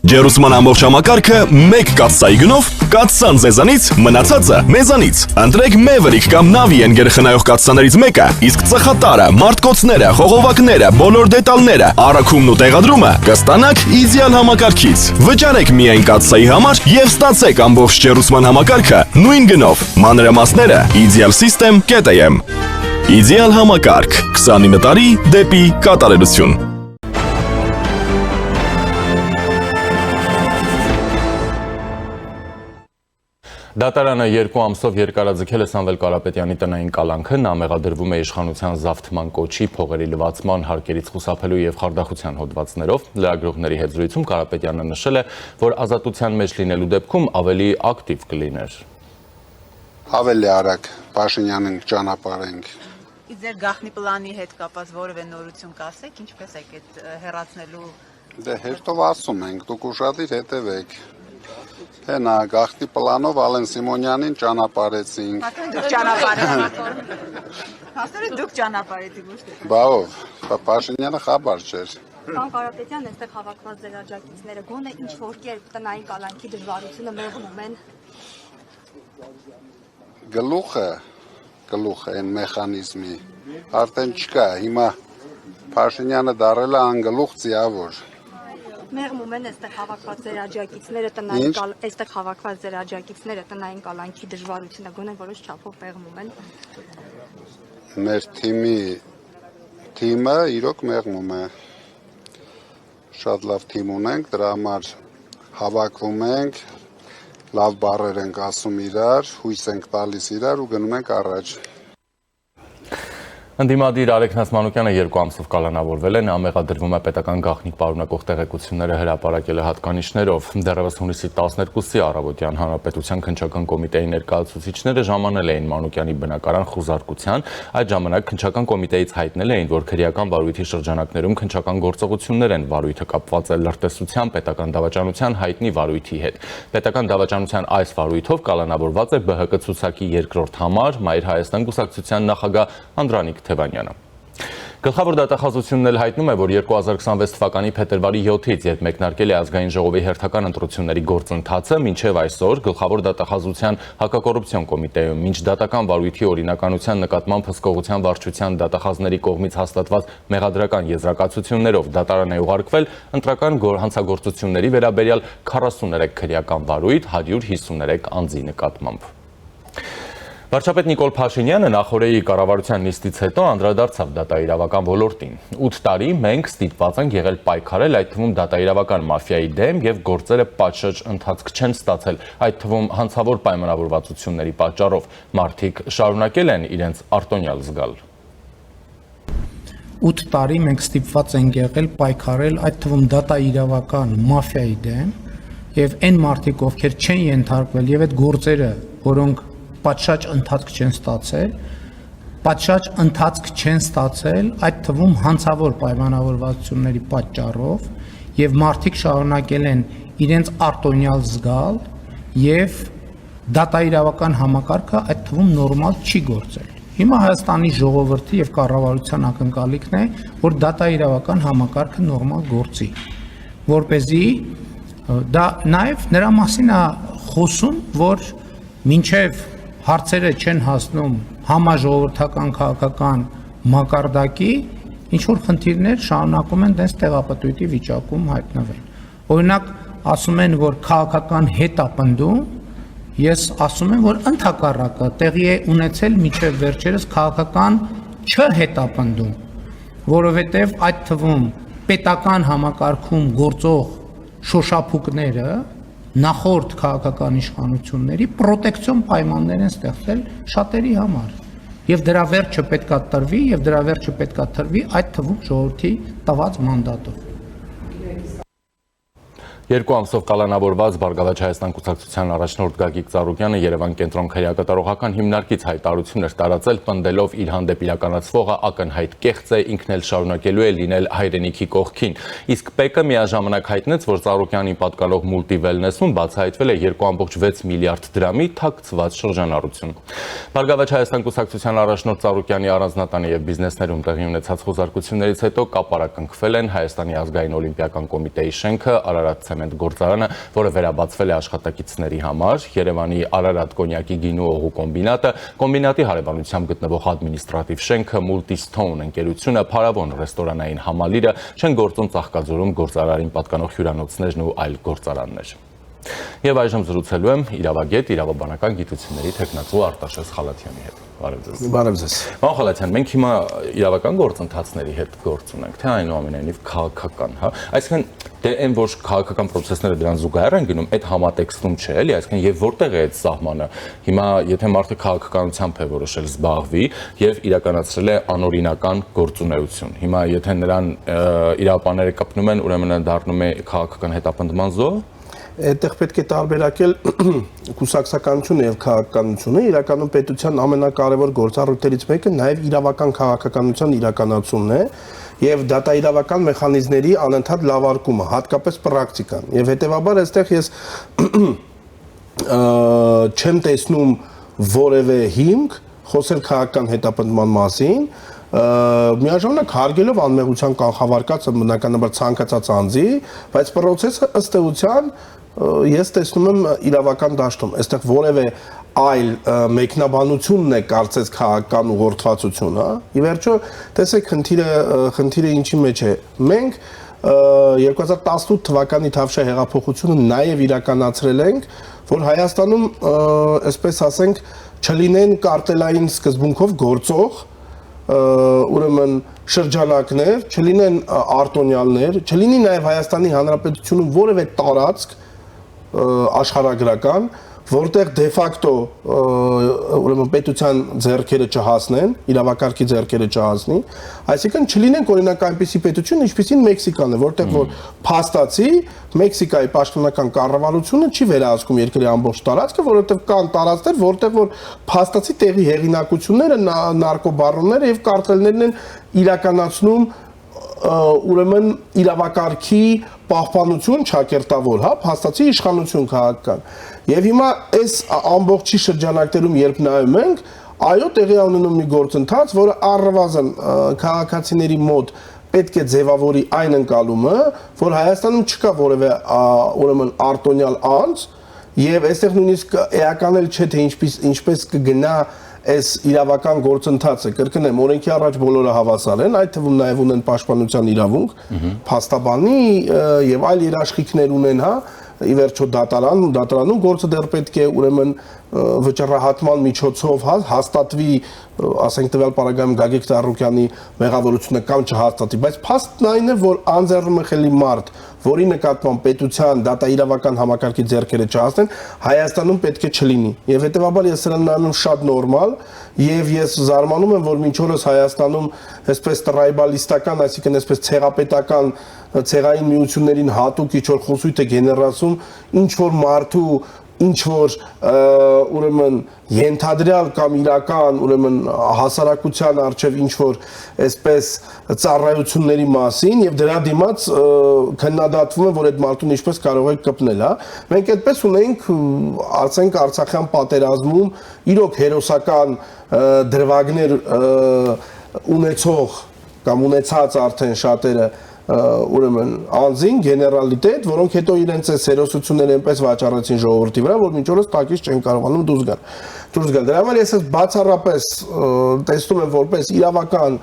Ջերուսման ամբողջ համակարգը մեկ կաթսայի գնով կաթսան ձեզանից, մնացածը մեզանից։ Ընտրեք Maverick կամ Navi գերխնայող կաթսաներից մեկը, իսկ ծխատարը, մարտկոցները, խողովակները, բոլոր դետալները, առաքումն ու տեղադրումը կստանաք իդեալ համակարգից։ Վճարեք միայն կաթսայի համար եւ ստացեք ամբողջ ջերուսման համակարգը նույն գնով։ Մանրամասները idealsystem.am Իդեալ համակարգ 29 տարի դեպի կատարելություն։ Դատարանը 2 ամսով երկարաձգել է Սամվել Կարապետյանի տնային կալանքը, նա մեղադրվում է իշխանության զավթման կոչի, փողերի լվացման, հարկերից խուսափելու եւ խարդախության հոդվածներով։ Լրագրողների հետ զրույցում Կարապետյանը նշել է, որ ազատության մեջ լինելու դեպքում ավելի ակտիվ կլիներ։ Ավելի արագ Փաշինյանին ճանապարհենք։ Իսկ ձեր գաղտնի պլանի հետ կապված որևէ նորություն կասեք, ինչպես եք այդ հեռացնելու։ Դե հերթով ասում ենք, դուք ուշադիր հետևեք։ Թե նա գաղտնի պլանով Ալեն Սիմոնյանին ճանապարհեցինք։ Դուք ճանապարհեցիք։ Հասարակ դուք ճանապարհեցիք ոչ թե։ Բա ով, Փաշինյանը խաբար չէր։ Պարոն Կարապետյան, այստեղ հավաքված ձեր աջակիցները գոնե ինչ որ կերպ տնային կալանքի դժվարությունը մեղմում են։ Գլուխը այն մեխանիզմի արդեն չկա, հիմա Փաշինյանը դարել է անգլուխ ձիավոր։ Մեղմում են այստեղ հավաքված ձեր տնային կալանքի դժվարությունը գոնե որոշ չափով մեղմում են։ Մեր թիմը իրոք մեղմում է։ Շատ լավ թիմ ունենք, դրա համար հավաքվում ենք, լավ բառեր ենք ասում իրար, հույս ենք տալիս իրար ու գնում ենք առաջ։ Ընդդիմադիր Արեգ Նասմանուկյանը 2 ամսով կալանավորվել է, նա մեղադրվում է պետական գաղտնիք պարունակող տեղեկությունները հրապարակել է հատկանիշներով։ Դեռևս հունիսի 12-ի առավոտյան Հանրապետության քննչական կոմիտեի ներկայացուցիչները ժամանել էին Մանուկյանի բնակարան խուզարկության, այդ ժամանակ քննչական կոմիտեից հայտնել էին, որ քրեական վարույթի շրջանակներում քննչական գործողություններ են, վարույթը կապված է լրտեսության, պետական դավաճանության հայտնի վարույթի հետ։ Պետական դավաճանության այս վարույթով կալանավորված է ԲՀԿ ցուցակի 2-րդ համար Մայր Հայաստան կուսակցության նախագահ Անդրանիկ Թևանյանը։ Գլխավոր դատախազությունն էլ հայտնում է, որ 2026 թվականի փետրվարի 7-ից, երբ մեկնարկել է ազգային ժողովի հերթական ընտրությունների գործընթացը, մինչև այսօր գլխավոր դատախազության հակակոռուպցիոն կոմիտեում միջդատական վարույթի օրինականության նկատմամբ հսկողության վարչության դատախազների կողմից հաստատված մեղադրական եզրակացություններով դատարան է ուղարկվել ընտրական հանցագործությունների վերաբերյալ 43 քրեական վարույթ 153 անձի նկատմամբ։ Վարչապետ Նիկոլ Փաշինյանը նախօրեի կառավարության նիստից հետո անդրադարձավ դատաիրավական ոլորտին։ 8 տարի մենք ստիպված ենք եղել պայքարել, այդ թվում դատաիրավական մաֆիայի դեմ եւ գործերը պատշաճ ընթացք չեն ստացել, այդ թվում հանցավոր պայմանավորվածությունների պատճառով։ Մարդիկ շարունակել են իրենց արտոնյալ զգալ։ 8 տարի մենք ստիպված ենք եղել պայքարել, այդ թվում դատաիրավական մաֆիայի դեմ եւ այն մարդիկ, ովքեր չեն ենթարկվել եւ այդ գործերը, որոնք պատշաճ ընթացք չեն ստացել, այդ թվում հանցավոր պայմանավորվածությունների պատճառով եւ մարդիկ շարունակել են իրենց արտոնյալ զգալ եւ դատաիրավական համակարգը այդ թվում նորմալ չի գործել։ Հիմա Հայաստանի ժողովրդի եւ կառավարության ակնկալիքն է, որ դատաիրավական համակարգը նորմալ գործի, որպեսզի դա նաեւ նրա մասին է խոսում, որ մինչեւ հարցերը չեն հասնում համաժողովրդական քաղաքական մակարդակի, ինչ որ խնդիրներ շարունակում են դες տեղապտույտի վիճակում հայտնվել։ Օրինակ, ասում են, որ քաղաքական հետապնդում, ես ասում եմ, որ ընդհակառակը տեղի է ունեցել մինչև վերջերս քաղաքական չհետապնդում, որովհետև այդ թվում պետական համակարգում գործող շոշափուկները նախորդ քաղաքական իշխանությունների պրոտեկցիոն պայմաններ են ստեղծել շատերի համար եւ դրա վերջը պետքա տրվի եւ դրա վերջը պետքա տրվի այդ թվում ժողովրդի տված մանդատով։ 2 ամսով կալանավորված Բարգավաճ Հայաստան կուսակցության առաջնորդ Գագիկ Ծառուկյանը Երևան կենտրոն քրեակատարողական հիմնարկից հայտարարություն էր տարածել, պնդելով իր հանդեպ իրականացվողը ակնհայտ կեղծ է, ինքն էլ շարունակելու է լինել հայրենիքի կողքին։ Իսկ ՊԵԿ-ը միաժամանակ հայտնեց, որ Ծառուկյանին պատկալող մուլտիվելնեսում բացահայտվել է 2.6 միլիարդ դրամի թաքցված շրջանառություն։ Բարգավաճ Հայաստան կուսակցության առաջնորդ Ծառուկյանի առանձնատանի եւ բիզնեսներում տեղի ունեցած խոզարկություններից հետո կապարակնքվել են Հայաստանի ազգային օլիմպիական կոմիտեի շենքը, Արարատ ցեմենտ գործարանը, որը վերաբացվել է աշխատակիցների համար, Երևանի Արարատ կոնյակի գինու օղու կոմբինատի հարևանությամբ գտնվող ադմինիստրատիվ շենքը Multistone ընկերությունը, Փարավոն ռեստորանային համալիրը չեն գործում Ծաղկաձորում գործարարին պատկանող հյուրանոցներն ու այլ գործարաններ։ Եվ այժմ զրուցելու եմ իրավագետ, իրավաբանական գիտությունների թեկնածու Արտաշես Խալաթյանի հետ։ Բարև ձեզ։ Պարոն Խալաթյան, մենք հիմա իրավական գործընթացների հետ գործ ունենք, թե այնուամենայնիվ քաղաքական, հա։ Այսինքն դե այն որ քաղաքական process-ները դրան զուգահեռ են գնում, այդ համատեքստում չէ, էլի, այսինքն եւ որտեղ է այդ սահմանը։ Հիմա եթե մարդը քաղաքականությամբ է որոշել զբաղվի եւ իրականացրել է անօրինական գործունեություն, հիմա եթե նրան իրավաբանները կպնում են, ուրեմն դառնում է քաղաքական հետապնդման զոհ։ Այդտեղ պետք է տարբերակել կուսակցականությունը եւ քաղաքականությունը, իրականում պետության ամենակարևոր գործառույթներից մեկը նաեւ իրավական քաղաքականության իրականացումն է եւ դատաիրավական մեխանիզմների անընդհատ լավարկումը, հատկապես պրակտիկան։ Եվ հետեւաբար այստեղ ես չեմ տեսնում որևէ հիմք խոսել քաղաքական հետապնդման մասին, միաժամանակ հարգելով անմեղության կանխավարկածը բնականաբար ցանկացած անձի, բայց process-ը ըստ էության ես տեսնում եմ իրավական դաշտում, այստեղ որևէ այլ մեկնաբանությունն է կարծես քաղաքական ուղղորդվածություն, հա։ Ի վերջո, տեսեք, խնդիրը ինչի մեջ է։ Մենք 2018 թվականի Թավշյա հեղափոխությունը նաև իրականացրել ենք, որ Հայաստանում, այսպես ասենք, չլինեն կարտելային սկզբունքով գործող ուրեմն շրջանակներ, չլինեն արտոնյալներ, չլինի նաև Հայաստանի Հանրապետությունում որևէ տարածք աշխարհագրական, որտեղ դե ֆակտո ուրեմն պետության ձեռքերը չհասնեն, իրավակարգի ձեռքերը չհասնի, այսինքն չլինենք օրինակ այնպիսի պետություն, ինչպիսին Մեքսիկան է, որտեղ որ փաստացի Մեքսիկայի պաշտոնական կառավարությունը չի վերահսկում երկրի ամբողջ տարածքը, որովհետև կան տարածքներ, որտեղ որ փաստացի տեղի հեղինակությունները, նարկոբարոնները եւ կարտելներն են իրականացնում ուրեմն իրավակարգի պահպանություն ճակերտավոր, հա, փաստացի իշխանություն քաղաքական։ Եվ հիմա այս ամբողջի շրջանակներում երբ նայում ենք, այո, տեղի ունենում մի գործընթաց, որը առնվազն քաղաքացիների մոտ պետք է ձևավորի այն ընկալումը, որ Հայաստանում չկա որևէ ուրեմն արտոնյալ անձ, եւ այստեղ նույնիսկ էական էլ չէ թե ինչպես կգնա այս իրավական գործընթացը, կրկնեմ, օրենքի առաջ բոլորը հավասար են, այդ թվում նաև ունեն պաշտպանության իրավունք, փաստաբանի եւ այլ երաշխիքներ ունեն, հա, ի վերջո դատարանում գործը դեռ պետք է ուրեմն վճռահատման միջոցով հաստատվի, ասենք տվյալ պարագայում Գագիկ Ծառուկյանի մեղավորությունը կամ չհաստատի, բայց փաստն այն է, որ անձեռնմխելի մարդ, որի նկատմամբ պետության դատաիրավական համակարգի ձեռքերը չհասնեն, Հայաստանում պետք է չլինի։ Եվ հետեւաբար ես սրան նայում շատ նորմալ, եւ ես զարմանում եմ, որ մինչ օրս Հայաստանում այսպես տրայբալիստական, այսինքն այսպես ցեղապետական ցեղային միություններին հատուկ ինչ որ խոսույթ է գեներացում, ինչ որ մարդու ինչ որ ուրեմն ենթադրյալ կամ իրական ուրեմն հասարակության արչև ինչ որ այսպես ծառայությունների մասին եւ դրա դիմաց քննադատվում է որ այդ մարդուն ինչպես կարող է կպնել, հա։ Մենք այդպես ունենք, ասենք Արցախյան պատերազմում իրոք հերոսական դրվագներ ունեցող կամ ունեցած արդեն շատերը ուրեմն անձին գեներալիտետ, որոնք հետո իրենց այս հերոսությունները այնպես վաճառեցին ժողովրդի վրա, որ մինչ օրս տակից չեն կարողանում դուրս գալ։ Դրա համար ես բացառապես տեսնում եմ որպես իրավական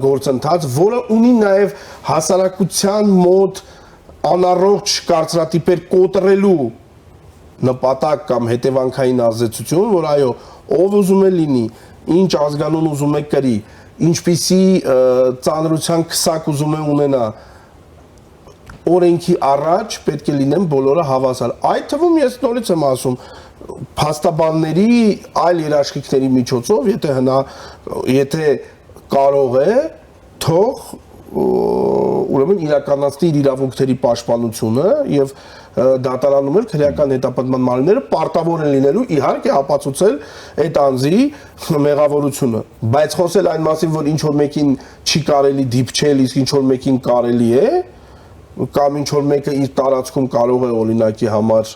գործընթաց, որը ունի նաև հասարակության մոտ անառողջ կարծրատիպեր կոտրելու նպատակ կամ հետևանքային ազդեցություն, որ այո, ով ուզում է լինի, ինչ ազգանուն ուզում է կրի, ինչպիսի ծանրության քսակ ուզում է ունենա, օրենքի առաջ պետք է լինեն բոլորը հավասար։ Այդ թվում ես նորից եմ ասում, փաստաբանների այլ երաշխիքների միջոցով, եթե կարող է, թող ուրեմն իրականացնի իր իրավունքների պաշտպանությունը եւ դատարանում էլ քրեական հետապնդման մարմինները պարտավոր են լինելու իհարկե ապացուցել այդ անձի մեղավորությունը, բայց խոսել այն մասին, որ ինչ որ մեկին չի կարելի դիպչել, իսկ ինչ որ մեկին կարելի է, կամ ինչ որ մեկը իր տարածքում կարող է օրինակի համար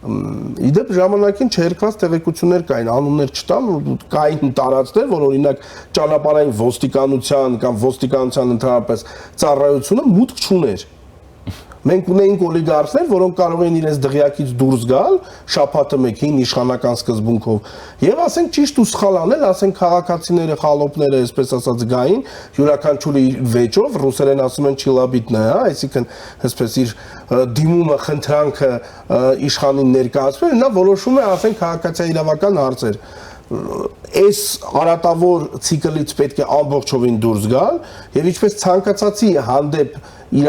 իդեպ ժամանակին չհերկված տեղեկություններ կային, անուններ չտամ, կային տարածքներ, որ օրինակ ճանապարհային ոստիկանության կամ ոստիկանության ընդհանրապես ծառայությունը մուտք չուներ։ Մենք ունեինք օլիգարխներ, որոնք կարող են իրենց դղյակից դուրս գալ շաբաթը մեկին իշխանական սկզբունքով եւ ասենք ճիշտ ու սխալ անել, ասենք քաղաքացիները, խալոպները, այսպես ասած գային յուրաքանչյուրի վեճով, ռուսերեն ասում են չիլաբիտնա, այսինքն այսպես իր դիմումը, խնդրանքը իշխանին ներկայացվել, նա որոշում է, ասենք, քաղաքացիական իրավական հարցեր։ Այս արատավոր ցիկլից պետք է ամբողջովին դուրս գալ եւ ինչպես ցանկացածի հանդեպ իր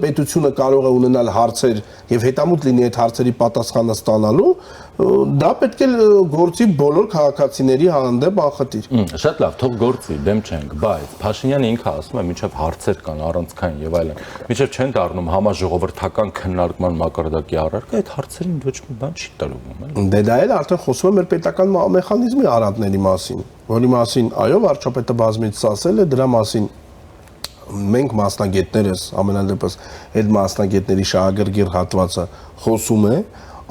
պետությունը կարող է ունենալ հարցեր եւ հետամուտ լինի այդ հարցերի պատասխանը ստանալու, դա պետք է գործի բոլոր քաղաքացիների հանդեպ անխտիր։ Շատ լավ, թող գործի, դեմ չենք, բայց Փաշինյանը ինքը ասում է, մինչև հարցեր կան առանցքային եւ այլն, մինչև չեն դառնում համաժողովրդական քննարկման մակարդակի առարկա, այդ հարցերին ոչ մի բան չի տրվում, էլի։ Դե դա էլ արդեն խոսում է մեր պետական մեխանիզմի առանցքների մասին, որի մասին, այո, վարչապետը բազմից ասել է, դրա մասին մենք մասնագետներս ամենալեւս այդ մասնագետների շահագրգիռ հատվածը խոսում է,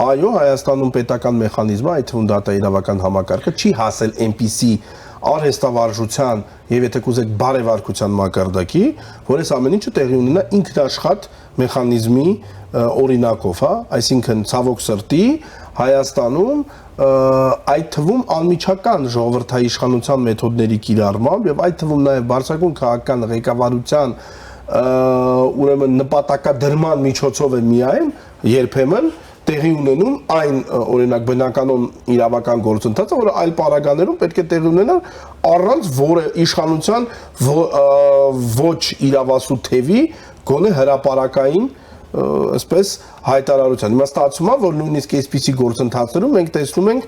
այո, Հայաստանում պետական մեխանիզմը, այդ թվում դատաիրավական համակարգը չի հասել այնպիսի արհեստավարժության եւ եթե կուզեք բարեվարկության մակարդակի, որ այս ամեն ինչը տեղի ունենա ինքնաշխատ մեխանիզմի օրինակով, հա, այսինքն ցավոք սրտի Հայաստանում այդ թվում անմիջական ժողովրդաիշխանության մեթոդների կիրառմամբ եւ այդ թվում նաեւ բարձրագույն քաղաքական ղեկավարության ուրեմն նպատակադրման միջոցով է միայն երբեմն տեղի ունենում այն օրինակ բնականon իրավական գործընթացը, որը այլ պարագաներում պետք է տեղի ունենա առանց որը իշխանության ոչ իրավասու թևի գոնե հրապարակային այսպես հայտարարության։ Հիմա ստացվում է, որ նույնիսկ այսպիսի գործընթացներում մենք տեսնում ենք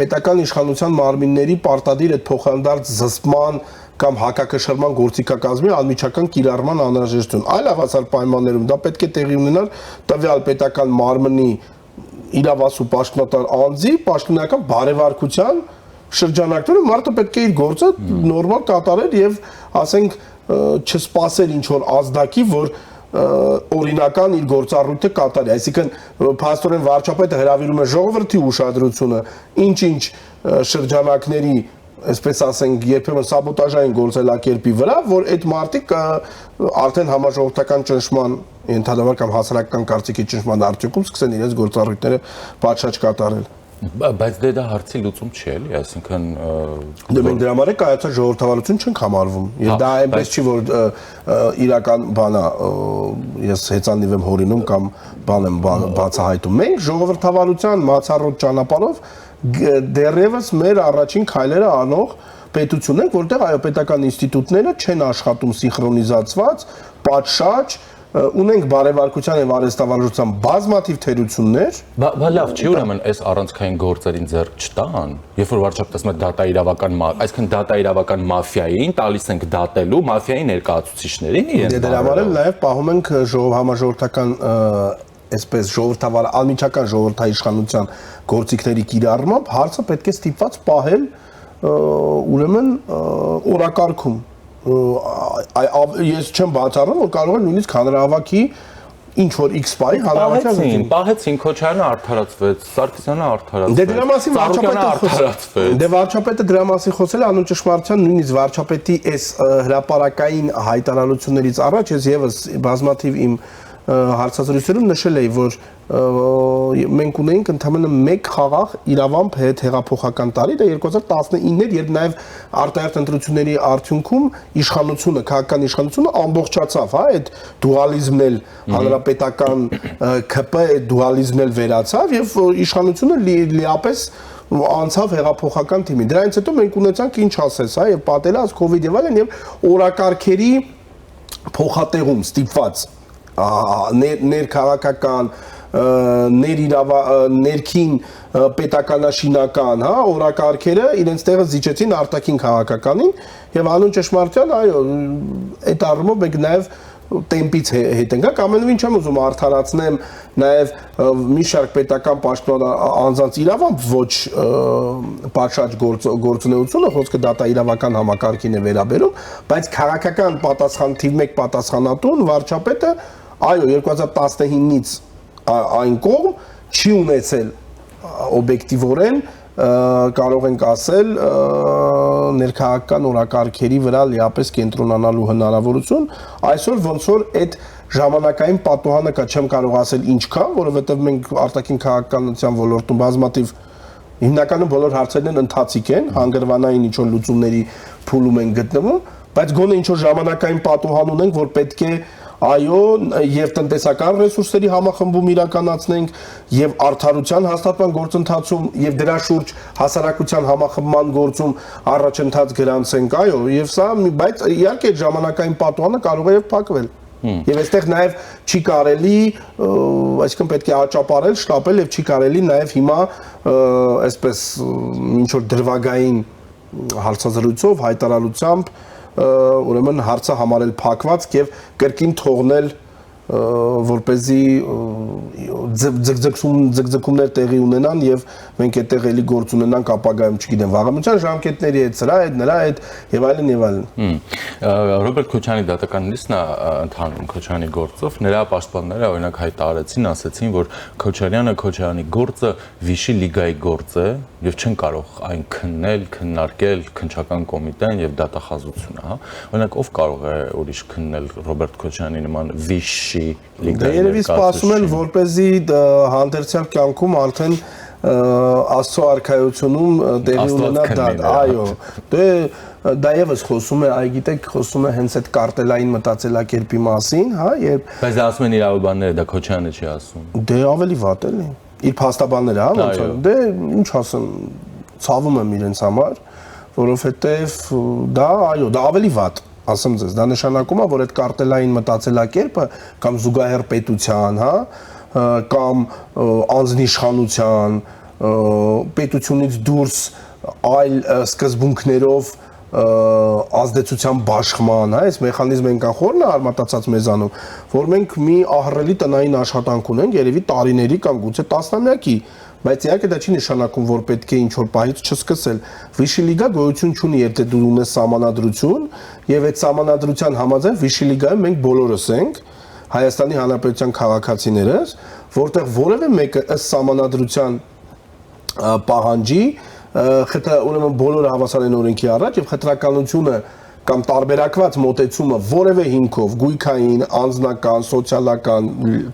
պետական իշխանության մարմինների պարտադիր այդ փոխանդարձ զսպման կամ հակակշռման գործիքակազմի անմիջական կիրառման անհրաժեշտություն։ Այլ հավասար պայմաններում դա պետք է տեղի ունենար տվյալ պետական մարմնի իրավասու պաշտոնատար անձի պաշտոնական բարեվարկության շրջանակներում մարդը պետք է իր գործը նորմալ կատարել եւ ասենք չսպասել ինչ որ ազդակի, որ օրինական իր գործառույթը կատարի, այսինքն փաստորեն վարչապետը հրավիրում է ժողովրդի ուշադրությունը ինչ-ինչ շրջանակների, այսպես ասենք, երբեմն սաբոտաժային գործելակերպի վրա, որ այդ մարդիկ արդեն համաժողովրդական ճնշման ենթադրաբար կամ հասարակական կարծիքի ճնշման արդյունքում սկսեն իրենց գործառույթները պատշաճ կատարել։ Բայց դա հարցի լուծում չի էլի, այսինքն դե մենք դրա համար է կայացած ժողովրդավարություն չենք համարվում։ Եվ դա այնպես չի, որ իրական բան է, ես հեծանիվ եմ հորինում կամ բան եմ բացահայտում։ Մենք ժողովրդավարության մացառոտ ճանապարհով դեռևս մեր առաջին քայլերը անող պետություն ենք, որտեղ այո պետական ինստիտուտները չեն աշխատում սինխրոնիզացված, պատշաճ ունենք բարեվարկության եւ արհեստավարժության բազմաթիվ թերություններ, բա լավ չի ուրեմն այս առանցքային գործերին ձեռք չտան, երբ որ վարչապետը ասում է դատաիրավական, այսինքն դատաիրավական մաֆիային տալիս ենք դատելու մաֆիայի ներկայացուցիչներին իրենց։ Դե դրա համար էլ նաեւ պահում ենք համաժողովրդական այսպես ժողովրդավար անմիջական ժողովրդաիշխանության գործիքների կիրառմամբ հարցը պետք է ստիպված պահել ուրեմն օրակարգում։ Ես չեմ բացառում, որ կարող է նույնիսկ հանրահավաքի ինչ որ X պահի հանրահավաքի պահեցին Քոչարյանը արդարացվեց, Սարգսյանը արդարացվեց։ Դե դրա մասին վարչապետը արդարացվեց։ Դե վարչապետը դրա մասին խոսել է անուն ճշմարտության նույնիսկ վարչապետի այս հրապարակային հայտարարություններից առաջ ես եւս բազմաթիվ իմ հարցազրույցներում նշել էի, որ մենք ունեինք ընդհանրապես մեկ խաղաղ իրավամբ հետ հեղափոխական տարի, դա 2019-ն էր, երբ նաև արտահերթ ընտրությունների արդյունքում իշխանությունը, քաղաքական իշխանությունը ամբողջացավ, հա, այդ դուալիզմն էլ հանրապետական ԿՊ այդ դուալիզմն էլ վերացավ եւ իշխանությունը լիապես անցավ հեղափոխական թիմի։ Դրանից հետո մենք ունեցանք ինչ ասես, հա, եւ պատելած կոവിഡ് եւ այլն եւ օրակարգերի փոխատեղում ստիպված ներքաղաքական ներքին պետականաշինական, հա, օրակարգերը իրենց տեղը զիջեցին արտաքին քաղաքականին եւ անուն ճշմարտության, այո, այդ առումով մենք նաեւ տեմպից հետ ենք, ամենևին չեմ ուզում արդարացնեմ նաեւ մի շարք պետական պաշտոնյա անձանց իրավամբ ոչ պատշաճ գործունեությունը, խոսքը դատաիրավական համակարգին է վերաբերում, բայց քաղաքական պատասխան թիվ 1 պատասխանատուն վարչապետը այո 2019-ից այն կողմ չի ունեցել օբյեկտիվորեն կարող ենք ասել ներքաղաքական օրակարգերի վրա լիապես կենտրոնանալու հնարավորություն, այսօր ոնց որ այդ ժամանակային պատուհանը կա, չեմ կարող ասել ինչքան, որովհետև մենք արտաքին քաղաքականության ոլորտում բազմաթիվ հիմնականում բոլոր հարցերն են ընթացիկ են, հանգրվանային ինչ-որ լուծումների փուլում են գտնվում, բայց գոնե ինչ-որ ժամանակային պատուհան ունենք, որ պետք է այո, եւ տնտեսական ռեսուրսների համախմբում իրականացնենք, եւ արդարության հաստատման գործընթացում եւ դրա շուրջ հասարակության համախմբման գործում առաջընթաց գրանցենք, այո, եւ սա, բայց իհարկե ժամանակային պատուհանը կարող է փակվել։ Եվ այստեղ նաև չի կարելի, այսինքն պետք է աճապարել, շտապել եւ չի կարելի նաև հիմա այսպես ինչ որ դրվագային հարցազրույցով, հայտարարությամբ ուրեմն հարցը համարել փակված եւ կրկին թողնել որպեսզի ձգձգումներ տեղի ունենան եւ մենք այդտեղ էլի գործ ունենանք ապագայում, չգիտեմ, վաղամության ժամկետների հետ, սրա հետ, նրա հետ եւ այլն եւ այլն։ Ռոբերտ Քոչարյանի դատական նիստն ընդհանուր Քոչարյանի գործով նրա պաշտպանները օրինակ հայտարարեցին, ասացին, որ Քոչարյանի գործը Վիշի լիգայի գործ է եւ չեն կարող այն քննել, քննարկել քննչական կոմիտեն եւ դատախազությունը, հա։ Օրինակ ով կարող է ուրիշ քննել Ռոբերտ Քոչարյանի նման Վիշի լիգայի։ Երևի սպասում են, որպեսզի հանդերձյալ կյանքում արդեն Աստծո արքայությունում տեղի ունենա դա, այո, դա եւս խոսում է, այ գիտեք, խոսում է հենց այդ կարտելային մտածելակերպի մասին, հա, երբ բայց ասում են իրավաբանները, դա Քոչարյանը չի ասում։ Դե ավելի վատ էլի։ Իր փաստաբանները, հա, ոնց որ, դե ինչ ասեմ, ցավում եմ իրենց համար, որովհետեւ դա, այո, դա ավելի վատ, ասեմ ձեզ, դա նշանակում է, որ այդ կարտելային մտածելակերպը կամ զուգահեռ պետության, հա, կամ անձնիշխանության, պետությունից դուրս այլ սկզբունքներով ազդեցության բաշխման, հա, այս մեխանիզմը այնքան խորն է արմատացած մեզանում, որ մենք մի ահռելի տնային աշխատանք ունենք, երևի տարիների կամ գուցե տասնամյակի, բայց իհարկե դա չի նշանակում, որ պետք է ինչ-որ պահից չսկսել։ Վիշի լիգա գոյություն չունի, եթե դու ունես սահմանադրություն, եւ այդ սահմանադրության համաձայն Վիշի լիգայում մենք բոլորս ենք, Հայաստանի Հանրապետության քաղաքացիներս, որտեղ որևէ մեկը ըստ սահմանադրության պահանջի ուրեմն բոլորը հավասար են օրենքի առաջ եւ խտրականությունը կամ տարբերակված մոտեցումը որևէ հիմքով գույքային, անձնական, սոցիալական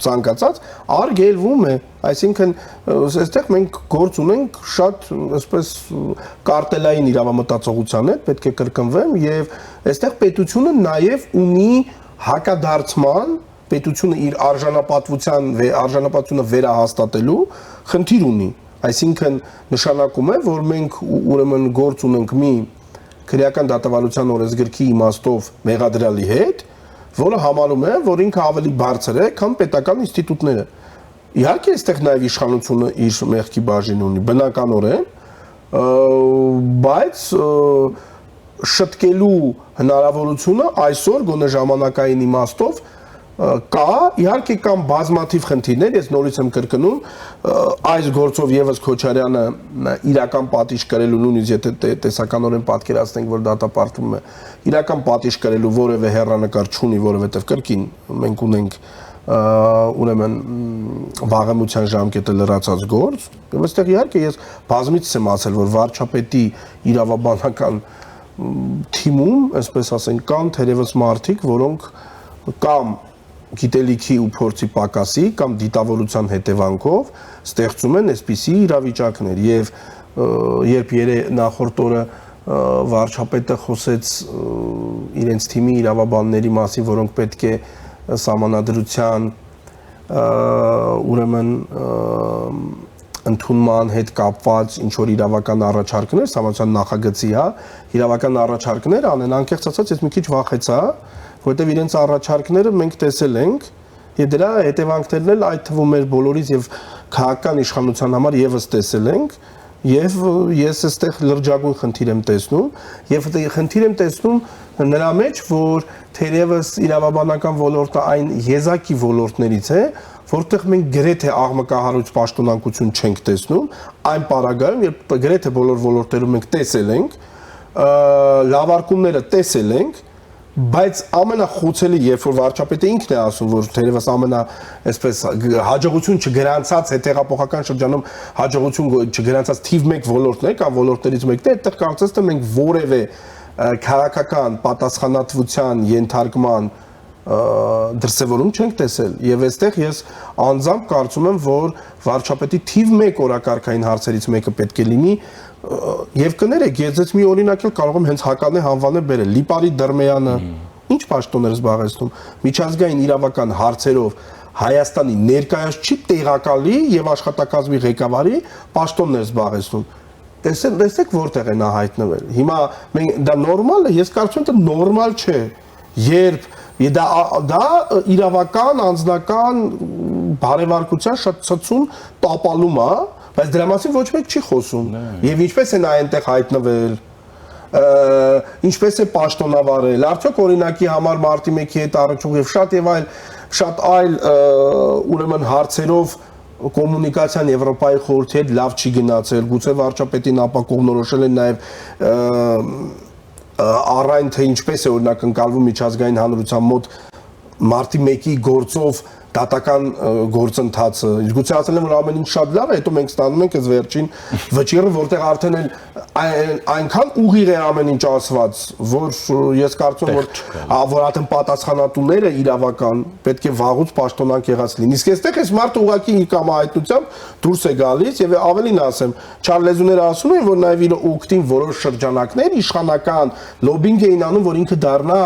ցանկացած արգելվում է, այսինքն այստեղ մենք գործ ունենք շատ այսպես կարտելային իրավամտածողության հետ, պետք է կրկնվեմ եւ այստեղ պետությունը նաեւ ունի հակադարձման, պետությունը իր արժանապատվությունը վերահաստատելու խնդիր ունի, այսինքն նշանակում է, որ մենք ուրեմն գործ ունենք մի քրեական դատավարության օրենսգրքի իմաստով մեղադրյալի հետ, որը համարում է, որ ինքը ավելի բարձր է, քան պետական ինստիտուտները։ Իհարկե, այստեղ նաև իշխանությունը իր մեղքի բաժին ունի, բնականորեն, բայց շտկելու հնարավորությունը այսօր գոնե ժամանակային իմաստով կա, իհարկե կամ բազմաթիվ խնդիրներ, ես նորից եմ կրկնում, այս գործով եւս Քոչարյանը իրական պատիժ կրելու, նույնիսկ եթե տեսականորեն պատկերացնենք, որ դատապարտվում է, իրական պատիժ կրելու որևէ հեռանկար չունի, որովհետեւ կրկին մենք ունենք ուրեմն վաղեմության ժամկետը լրացած գործ, եւ այստեղ իհարկե ես բազմիցս եմ ասել, որ վարչապետի իրավաբանական թիմում, այսպես ասենք, կան թերևս մարդիկ, որոնք կամ գիտելիքի ու փորձի պակասի կամ դիտավորության հետևանքով ստեղծում են այսպիսի իրավիճակներ եւ երբ նախորդ օրը վարչապետը խոսեց իրենց թիմի իրավաբանների մասին, որոնք պետք է սահմանադրության ուրեմն ընդունման հետ կապված ինչ որ իրավական առաջարկներ, սահմանադրության նախագծի, հա, իրավական առաջարկներ անեն, անկեղծ ասած, ես մի քիչ վախեցա, որտեղ իրենց առաջարկները մենք տեսել ենք եւ դրա հետևանքներն էլ այդ թվում մեր բոլորից եւ քաղաքական իշխանության համար եւս տեսել ենք եւ ես այստեղ լրջագույն խնդիր եմ տեսնում եւ խնդիր եմ տեսնում նրա մեջ, որ թերևս իրավաբանական ոլորտը այն եզակի ոլորտներից է, որտեղ մենք գրեթե աղմկահարույց պաշտոնանկություն չենք տեսնում, այն պարագայում, երբ գրեթե բոլոր ոլորտերում մենք տեսել ենք, լավարկումները տեսել ենք, Բայց ամենախոցելի, երբ որ վարչապետը ինքն է ասում, որ թերևս ամենա այսպես հաջողություն չգրանցած հետեղափոխական շրջանում հաջողություն չգրանցած թիվ 1 ոլորտներ կամ ոլորտներից մեկն է, այդտեղ կարծես թե մենք որևէ քաղաքական պատասխանատվության ենթարկման դրսևորում չենք տեսել եւ այստեղ ես անձամբ կարծում եմ, որ վարչապետի թիվ 1 օրակարգային հարցերից մեկը պետք է լինի եւ կներեք, ես ձեզ մի օրինակ էլ կարող եմ հենց հականե հանվաներ բերել։ Լիպարի Դրմեյանը ինչ պաշտոն էր զբաղեցնում, միջազգային իրավական հարցերով Հայաստանի ներկայաց չի տեղակալի եւ աշխատակազմի ղեկավարի պաշտոններ զբաղեցնում։ Տեսեք որտեղ է նա հայտնվել։ Հիմա դա նորմալ է, ես կարծում եմ դա նորմալ չէ, երբ դա իրավական, անձնական բարեվարկության շատ ցցուն տապալում է, բայց դրա մասին ոչ մեկ չի խոսում։ Եվ ինչպես է նա այնտեղ հայտնվել, ինչպես է պաշտոնավարել, արդյոք օրինակի համար մարտի 1-ի հետ առնչվող եւ շատ այլ ուրեմն հարցերով կոմունիկացիան Եվրոպայի խորհրդի հետ լավ չի գնացել, գուցե վարչապետին ապա կողմնորոշել են նաև առայն թե ինչպես է օրինակ ընկալվում միջազգային հանրության մոտ մարտի 1-ի գործով դատական գործընթացը։ Գուցե ասել են, որ ամեն ինչ շատ լավ է, հետո մենք ստանում ենք այս վերջին վճիռը, որտեղ արդեն այնքան ուղիղ է ամեն ինչ ասված, որ ես կարծում եմ, որ արդեն պատասխանատուները իրավական պետք է վաղուց պաշտոնանկ եղած լինեն։ Իսկ այստեղ այս մարդը ուղղակի իր կամահայտնությամբ դուրս է գալիս եւ ավելին ասեմ, չարլեզուները ասում են, որ նաեւ իր օգտին որոշ շրջանակներ իշխանական լոբինգ էին անում, որ ինքը դառնա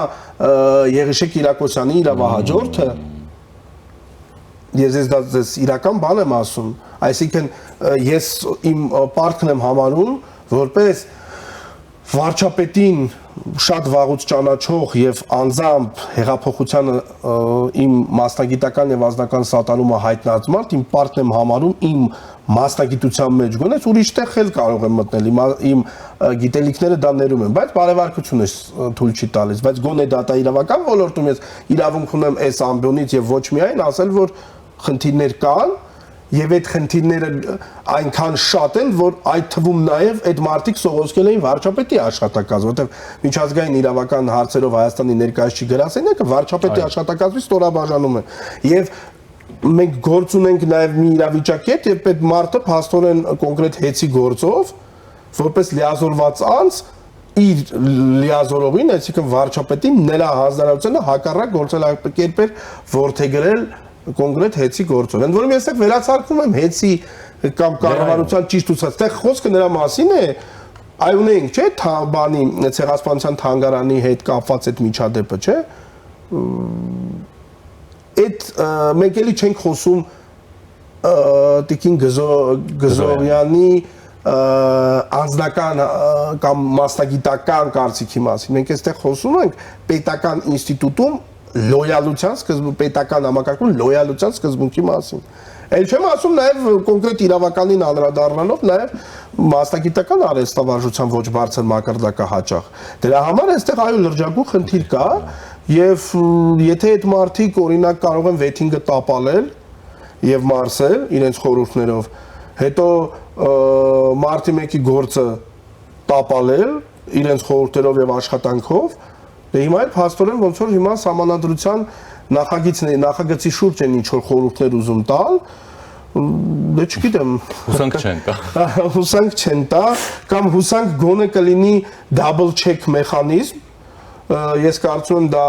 Եղիշե Կիրակոսյանի իրավահաջորդը։ Ես դες իրական բան եմ ասում, այսինքն ես իմ պարտքն եմ համարում, որպես վարչապետին շատ վաղուց ճանաչող եւ անձամբ հեղափոխությանը իմ մասնագիտական եւ անձնական սատարումը հայտնած մարդ, իմ պարտքն եմ համարում իմ մասնագիտության մեջ գոնես ուրիշտեղ էլ կարող եմ մտնել, իմ գիտելիքները դա ներում են, բայց բարեվարկությունը թույլ չի տալիս, բայց գոնե դատաիրավական ոլորտում ես իրավունք ունեմ այս ամբիոնից եւ ոչ միայն ասել, որ խնդիրներ կան եւ այդ խնդիրները այնքան շատ են, որ այդ թվում նաեւ այդ մարտիկ սողոսկել էին վարչապետի աշխատակազմ, որտեղ միջազգային իրավական հարցերով Հայաստանի ներկայացուցիչ գրասենյակը վարչապետի աշխատակազմի ստորաբաժանում է եւ մենք գործ ունենք նաեւ մի իրավիճակի հետ, երբ այդ մարտը փաստորեն կոնկրետ հեծի գործով որպես լիազորված անձ իր լիազորողին, այսինքն վարչապետին նրա հանձնարարությունը հակառակ գործելակերպեր որդեգրել կոնկրետ հեծի գործով։ Ընդ որում ես այստեղ վերացարկում եմ հեծի կամ կառավարության ճիշտ ուսած, այստեղ խոսքը նրա մասին է, այ ունենք, չէ, բանի ցեղասպանության թանգարանի հետ կապված այդ միջադեպը, չէ։ Այդ մենք էլի չենք խոսում Տիկին Գզողյանի անձնական կամ մասնագիտական կարծիքի մասին։ Մենք այստեղ խոսում ենք պետական ինստիտուտում լոյալության սկզբունք, պետական համակարգում լոյալության սկզբունքի մասին։ Էլ չեմ ասում նաև կոնկրետ իրավականին անդրադառնալով նաև մասնագիտական արհեստավարժության ոչ բարձր մակարդակը հաճախ։ Դրա համար այստեղ այո լրջագույն խնդիր կա եւ եթե այդ մարդիկ օրինակ կարող են վեթինգը տապալել եւ մարսել իրենց խորհուրդներով, հետո մարտի 1-ի գործը տապալել իրենց խորհուրդերով եւ աշխատանքով, դե հիմա էլ փաստորեն ոնց որ հիմա համանadrության նախագծի շուրջ են ինչ որ խորհուրդներ ուզում տալ, դե չգիտեմ, հուսանք չեն տա։ Հուսանք չեն տա կամ հուսանք գոնե կլինի double check մեխանիզմ։ Ես կարծում եմ դա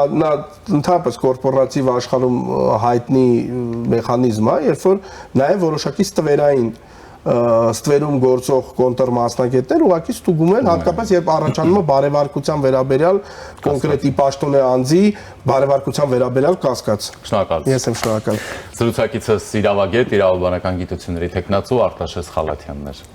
ընդհանրապես կորպորատիվ աշխարհում հայտնի մեխանիզմ է, երբ որ նաև որոշակի ստվերում գործող կոնտր մասնագետներ ուղղակի ստուգում են, հատկապես երբ առաջանում է բարեվարկության վերաբերյալ կոնկրետ պաշտոնե անձի բարեվարկության վերաբերյալ կասկած։ Շնորհակալ։ Ես եմ շնորհակալ։ Զրուցակիցս իրավագետ, իրավաբանական գիտությունների թեկնածու Արտաշես Խալաթյանն էր։